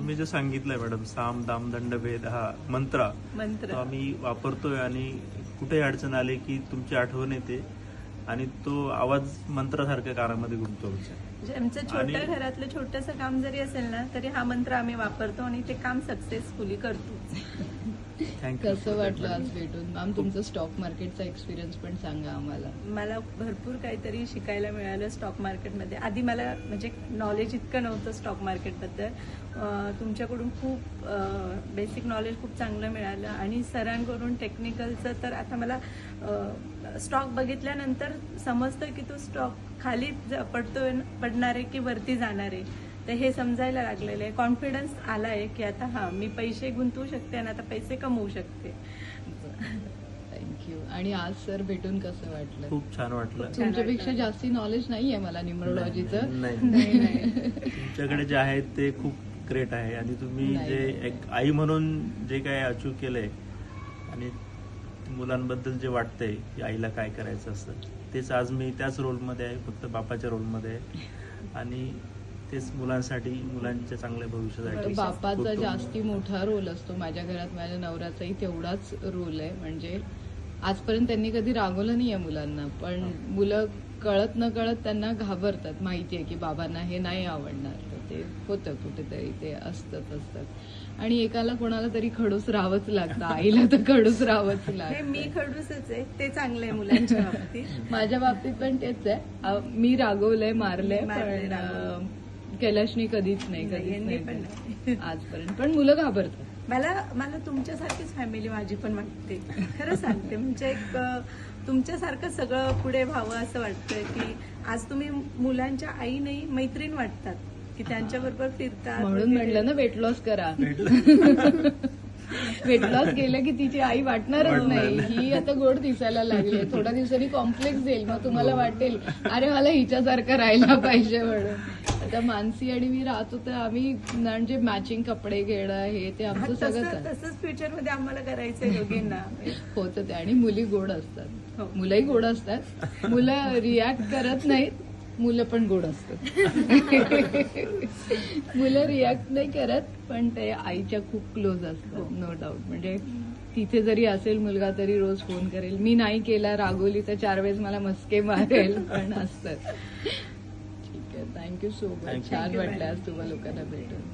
तुम्ही जे सांगितलंय मॅडम, साम दाम दंड भेद हा मंत्र तो आम्ही वापरतोय आणि कुठेही अडचण आली की तुमची आठवण येते आणि तो आवाज मंत्रासारख्या कानामध्ये घुमतो म्हणजे आमचं छोटं घरातलं छोटंसं काम जरी असेल ना तरी हा मंत्र आम्ही वापरतो आणि ते काम सक्सेसफुली करतो. कसं वाटलं आज भेटून मॅम? तुमचं स्टॉक मार्केटचा एक्सपिरियन्स पण सांगा आम्हाला. मला भरपूर काहीतरी शिकायला मिळालं स्टॉक मार्केटमध्ये. आधी मला म्हणजे नॉलेज इतकं नव्हतं स्टॉक मार्केटबद्दल. तुमच्याकडून खूप बेसिक नॉलेज खूप चांगलं मिळालं आणि सरांकडून टेक्निकलचं तर आता मला स्टॉक बघितल्यानंतर समजतं की तो स्टॉक खाली पडणार आहे की वरती जाणार आहे. तर हे समजायला लागलेलं आहे. कॉन्फिडन्स आला आहे की आता मी पैसे गुंतवू शकते आणि आता पैसे कमवू शकते. थँक्यू. आणि आज सर भेटून कसं वाटलं? खूप छान वाटलं. तुमच्यापेक्षा जास्ती नॉलेज नाहीये मला न्यूमरोलॉजीचं. नाही, तुमच्याकडे जे आहे ते खूप ग्रेट आहे आणि तुम्ही जे एक आई म्हणून जे काय अचीव केलंय आणि मुलांबद्दल जे वाटतंय की आईला काय करायचं असतं तेच आज मी त्याच रोलमध्ये आहे, फक्त बापाच्या रोलमध्ये आहे आणि तेच मुलांसाठी, मुलांच्या चांगल्या भविष्यासाठी. बापाचा जास्ती मोठा रोल असतो. माझ्या घरात माझ्या नवऱ्याचाही तेवढाच रोल आहे. म्हणजे आजपर्यंत त्यांनी कधी रागवलं नाहीये मुलांना, पण मुलं कळत न कळत त्यांना घाबरतात. माहितीये की बाबांना हे नाही आवडणार, तर ते होतं कुठेतरी, ते असतात. आणि एकाला कोणाला तरी खडूस राहावंच लागतं. आईला तर खडूस राहावंच लागतं. मी खडूसच आहे, ते चांगलं आहे मुलांच्या बाबतीत. माझ्या बाबतीत पण तेच आहे. मी रागवलंय, मारलंय, पण कैलाशनी कधीच नाही आजपर्यंत. पण मुलं घाबरतात. मला तुमच्यासारखीच फॅमिली माझी पण वाटते, खरं सांगते. म्हणजे एक तुमच्यासारखं सगळं पुढे व्हावं असं वाटतं की आज तुम्ही मुलांच्या आई नाही मैत्रीण वाटतात की त्यांच्याबरोबर फिरतात. म्हणून म्हणलं ना वेट लॉस करा. वेट लॉस केलं की तिची आई वाटणारच नाही. ही आता गोड दिसायला लागली, थोड्या दिवसांनी कॉम्प्लेक्स येईल, मग तुम्हाला वाटेल अरे मला हिच्यासारखं राहायला पाहिजे म्हणून. आता मानसी आणि मी राहतो तर आम्ही म्हणजे मॅचिंग कपडे घेणं हे ते आमचं सगळं तसंच फ्युचरमध्ये आम्हाला करायचंय दोघींना. होतं ते. आणि मुली गोड असतात, मुलंही गोड असतात. मुलं रिॲक्ट करत नाहीत, मुलं पण गोड असतात. मुलं रिॲक्ट नाही करत, पण ते आईच्या खूप क्लोज असतात, नो डाऊट. म्हणजे तिथे जरी असेल मुलगा तरी रोज फोन करेल. मी नाही केला, रागवली तर 4 वेळेस मला मस्के मारेल, पण असतात. ठीक आहे. Thank you so much. छान वाटलं आज तुम्हा लोकांना भेटून.